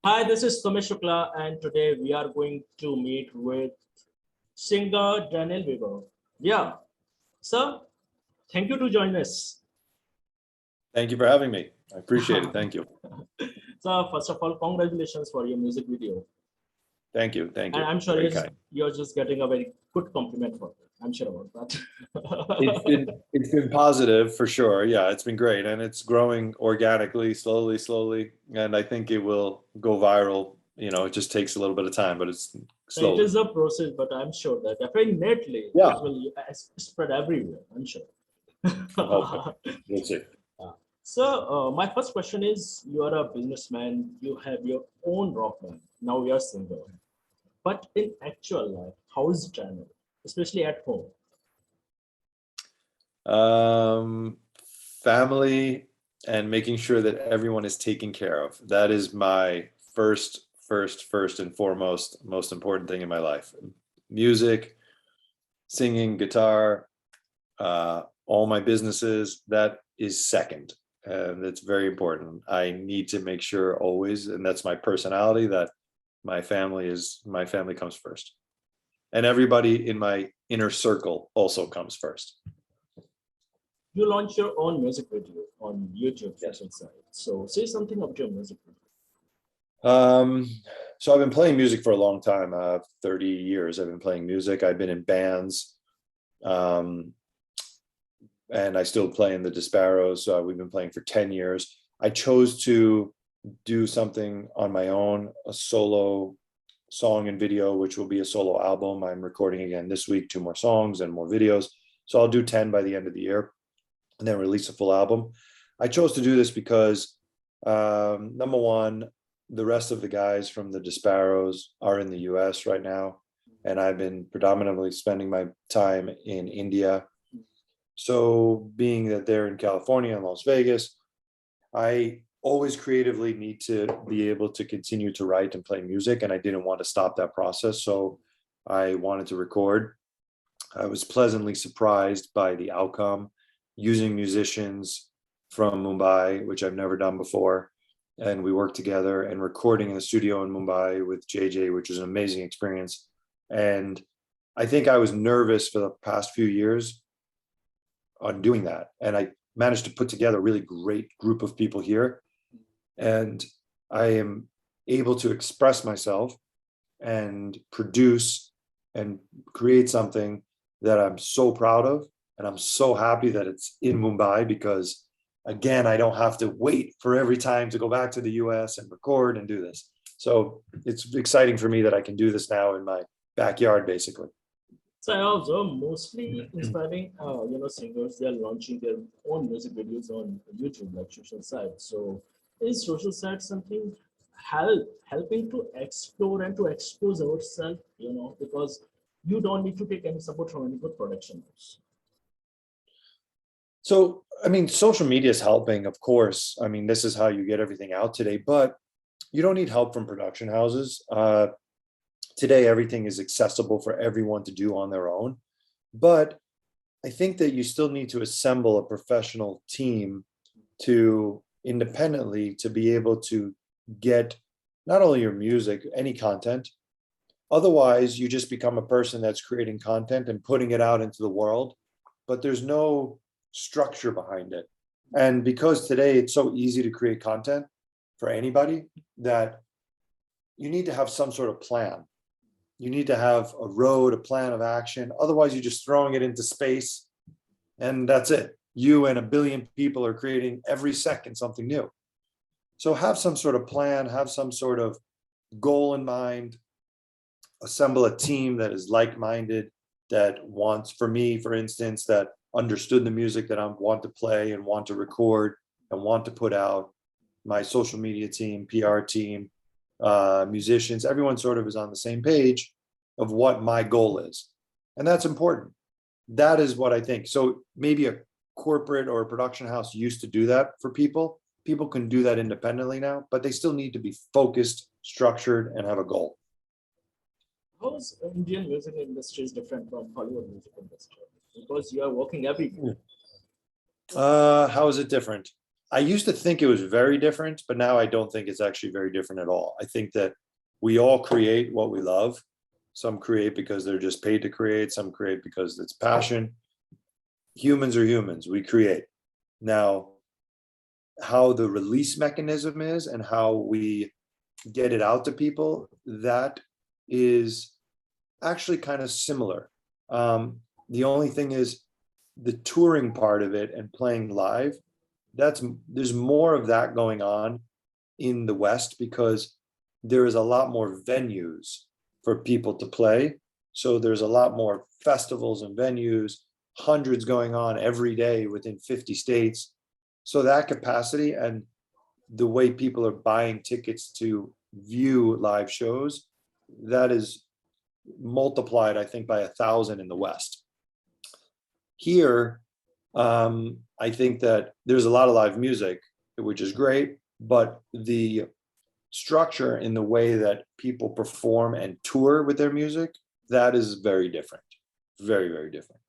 Hi, this is Somesh Shukla, and today we are going to meet with singer Daniel Weber. Yeah, sir, thank you to join us. Thank you for having me. I appreciate it. Thank you. So, first of all, congratulations for your music video. Thank you. Thank And you. I'm sure Very kind. you're just getting a very good compliment for it. I'm sure about It's that. been it's been positive for sure. Yeah, it's been great, and it's growing organically, slowly, and I think it will go viral. It just takes a little bit of time, but it's It slowly. is a process, but I'm sure that definitely it Yeah, will spread everywhere. I'm sure. I'm hoping. We'll see. So, my first question is: you are a businessman, you have your own rock band. Now you're a singer. But in actual life, how is Daniel, especially at home? Um, Family and making sure that everyone is taken care of. That is my first and foremost, most important thing in my life. Music, singing, guitar, all my businesses, that is second. And it's very important. I need to make sure always, and that's my personality, that my family comes first. And everybody in my inner circle also comes first. You launch your own music video on YouTube Yes. fashion site. So, say something about your music video. Um, so I've been playing music for a long time, 30 years. I've been playing music. I've been in bands. Um, and I still play in the Disparos. We've been playing for 10 years. I chose to do something on my own, a solo song and video, which will be a solo album. I'm recording again this week, 2 more songs and more videos. So I'll do 10 by the end of the year and then release a full album. I chose to do this because number one, the rest of the guys from the Disparos are in the US right now. And I've been predominantly spending my time in India. So being that they're in California and Las Vegas, I always creatively need to be able to continue to write and play music. And I didn't want to stop that process. So I wanted to record. I was pleasantly surprised by the outcome using musicians from Mumbai, which I've never done before. And we worked together and recording in the studio in Mumbai with JJ, which was an amazing experience. And I think I was nervous for the past few years on doing that. And I managed to put together a really great group of people here. And I am able to express myself and produce and create something that I'm so proud of. And I'm so happy that it's in Mumbai because, again, I don't have to wait for every time to go back to the US and record and do this. So it's exciting for me that I can do this now in my backyard, basically. So I observe mostly inspiring, singers. They are launching their own music videos on YouTube, like social sites. So is social site something helping to explore and to expose ourselves? Because you don't need to take any support from any good production house. So, I mean, social media is helping, of course. I mean, this is how you get everything out today, but you don't need help from production houses. Today, everything is accessible for everyone to do on their own. But I think that you still need to assemble a professional team to independently to be able to get not only your music, any content. Otherwise, you just become a person that's creating content and putting it out into the world, but there's no structure behind it. And because today it's so easy to create content for anybody, that you need to have some sort of plan. You need to have a road, a plan of action. Otherwise, you're just throwing it into space and that's it. You and a billion people are creating every second something new. So have some sort of plan, have some sort of goal in mind, assemble a team that is like-minded, that wants, for me, for instance, that understood the music that I want to play and want to record and want to put out. My social media team, PR team, musicians, everyone sort of is on the same page of what my goal is. And that's important. That is what I think. So maybe a corporate or a production house used to do that for people. People can do that independently now, but they still need to be focused, structured, and have a goal. How is Indian music industry is different from Hollywood music industry? Because you are working everywhere. How is it different? I used to think it was very different, but now I don't think it's actually very different at all. I think that we all create what we love. Some create because they're just paid to create, some create because it's passion. Humans are humans, we create. Now, how the release mechanism is and how we get it out to people, that is actually kind of similar. The only thing is the touring part of it and playing live, there's more of that going on in the West because there is a lot more venues for people to play. So there's a lot more festivals and venues, hundreds going on every day within 50 states. So that capacity and the way people are buying tickets to view live shows, that is multiplied, I think, by 1,000 in the West. Here, I think that there's a lot of live music, which is great, but the structure in the way that people perform and tour with their music, that is very different. Very, very different.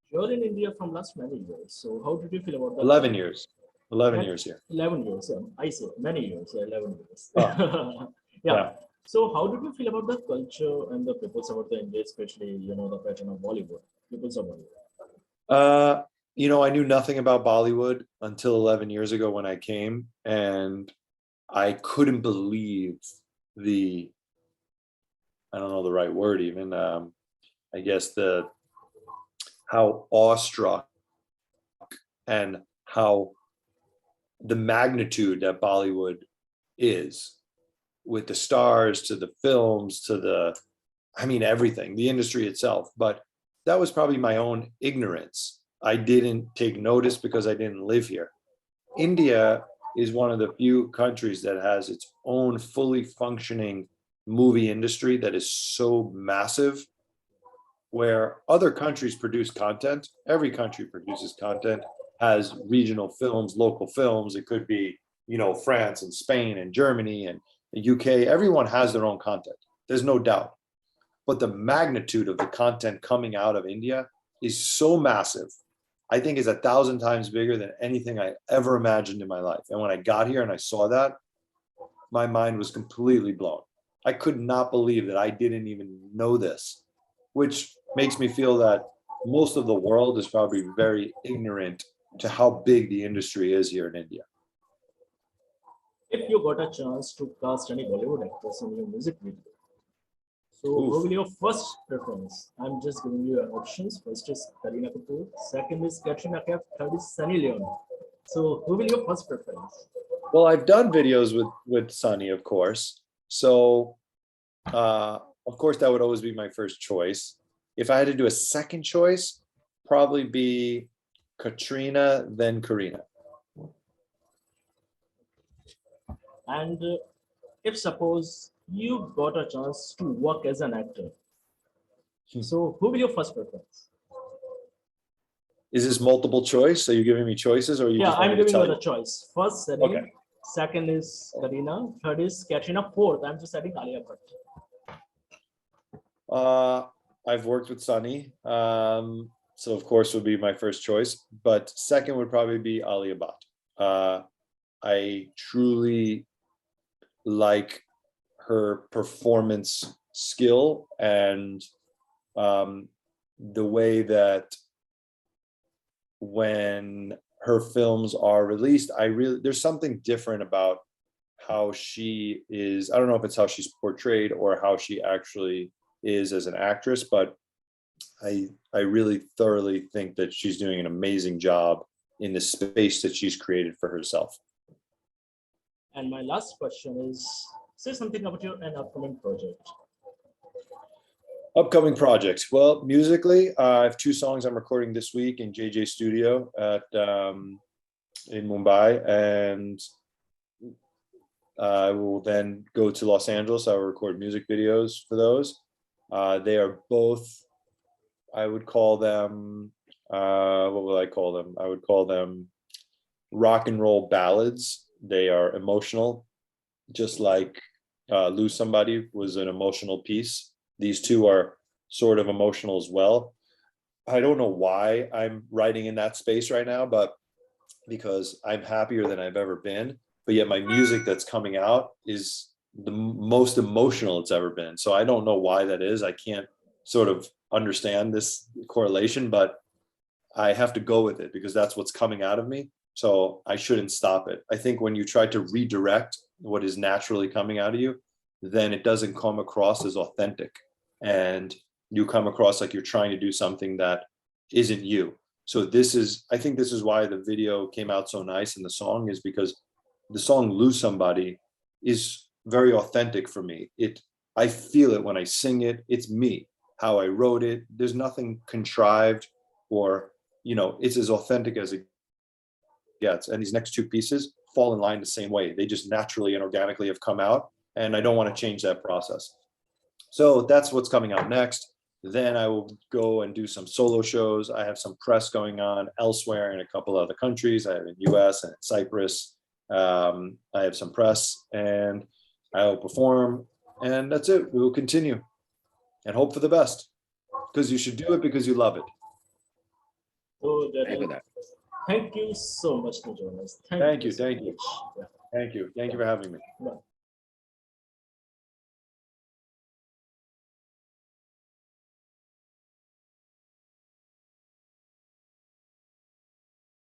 You're in India from last many years. So how did you feel about that? 11 years. 11 And years here. 11 years. I say many years. 11 years. Oh, Yeah. yeah. So how did you feel about the culture and the peoples about the India, especially the pattern of Bollywood, peoples of Bollywood? I knew nothing about Bollywood until 11 years ago when I came, and I couldn't believe I don't know the right word even, I guess how awestruck and how the magnitude that Bollywood is, with the stars to the films to everything, the industry itself. But that was probably my own ignorance. I didn't take notice because I didn't live here. India is one of the few countries that has its own fully functioning movie industry that is so massive, where other countries produce content. Every country produces content, has regional films, local films. It could be, France and Spain and Germany and the UK. Everyone has their own content. There's no doubt. But the magnitude of the content coming out of India is so massive. I think is 1,000 times bigger than anything I ever imagined in my life. And when I got here and I saw that, my mind was completely blown. I could not believe that I didn't even know this, which makes me feel that most of the world is probably very ignorant to how big the industry is here in India. If you got a chance to cast any Bollywood actress in your music video, so Oof. who will your first preference? I'm just giving you options. First is Kareena Kapoor, second is Katrina Kaif, third is Sunny Leone. So who will your first preference? Well, I've done videos with Sunny, of course. So, of course, that would always be my first choice. If I had to do a second choice, probably be Katrina, then Karina. And if suppose you got a chance to work as an actor, so who will your first preference? Is this multiple choice? Are you giving me choices, or you Yeah, just want I'm me to giving you tell the choice. First, Sunny. Okay. Second is Kareena. Third is Katrina. Fourth, I'm just adding Alia Bhatt. I've worked with Sunny, so of course would be my first choice. But second would probably be Alia Bhatt. I truly like her performance skill and the way that when her films are released, there's something different about how she is. I don't know if it's how she's portrayed or how she actually is as an actress, but I really thoroughly think that she's doing an amazing job in the space that she's created for herself. And my last question is, say something about an upcoming project. Upcoming projects. Well, musically, I have 2 songs I'm recording this week in JJ Studio in Mumbai, and I will then go to Los Angeles. I will record music videos for those. They are both, I would call them, what would I call them? I would call them rock and roll ballads. They are emotional, just like Lose Somebody was an emotional piece. These 2 are sort of emotional as well. I don't know why I'm writing in that space right now, but because I'm happier than I've ever been, but yet my music that's coming out is the most emotional it's ever been. So I don't know why that is. I can't sort of understand this correlation, but I have to go with it because that's what's coming out of me. So I shouldn't stop it. I think when you try to redirect what is naturally coming out of you, then it doesn't come across as authentic. And you come across like you're trying to do something that isn't you. So I think this is why the video came out so nice and the song is because the song Lose Somebody is very authentic for me. I feel it when I sing it. It's me, how I wrote it. There's nothing contrived or, it's as authentic as it gets. And these next two pieces fall in line the same way. They just naturally and organically have come out. And I don't want to change that process. So that's what's coming out next. Then I will go and do some solo shows. I have some press going on elsewhere in a couple other countries. I have in US and Cyprus. I have some press and I will perform. And that's it. We will continue and hope for the best because you should do it because you love it. So I that got that. thank you so much to join us. Thank you. So Thank you. much. Yeah. Thank you. Thank you for having me. Bye.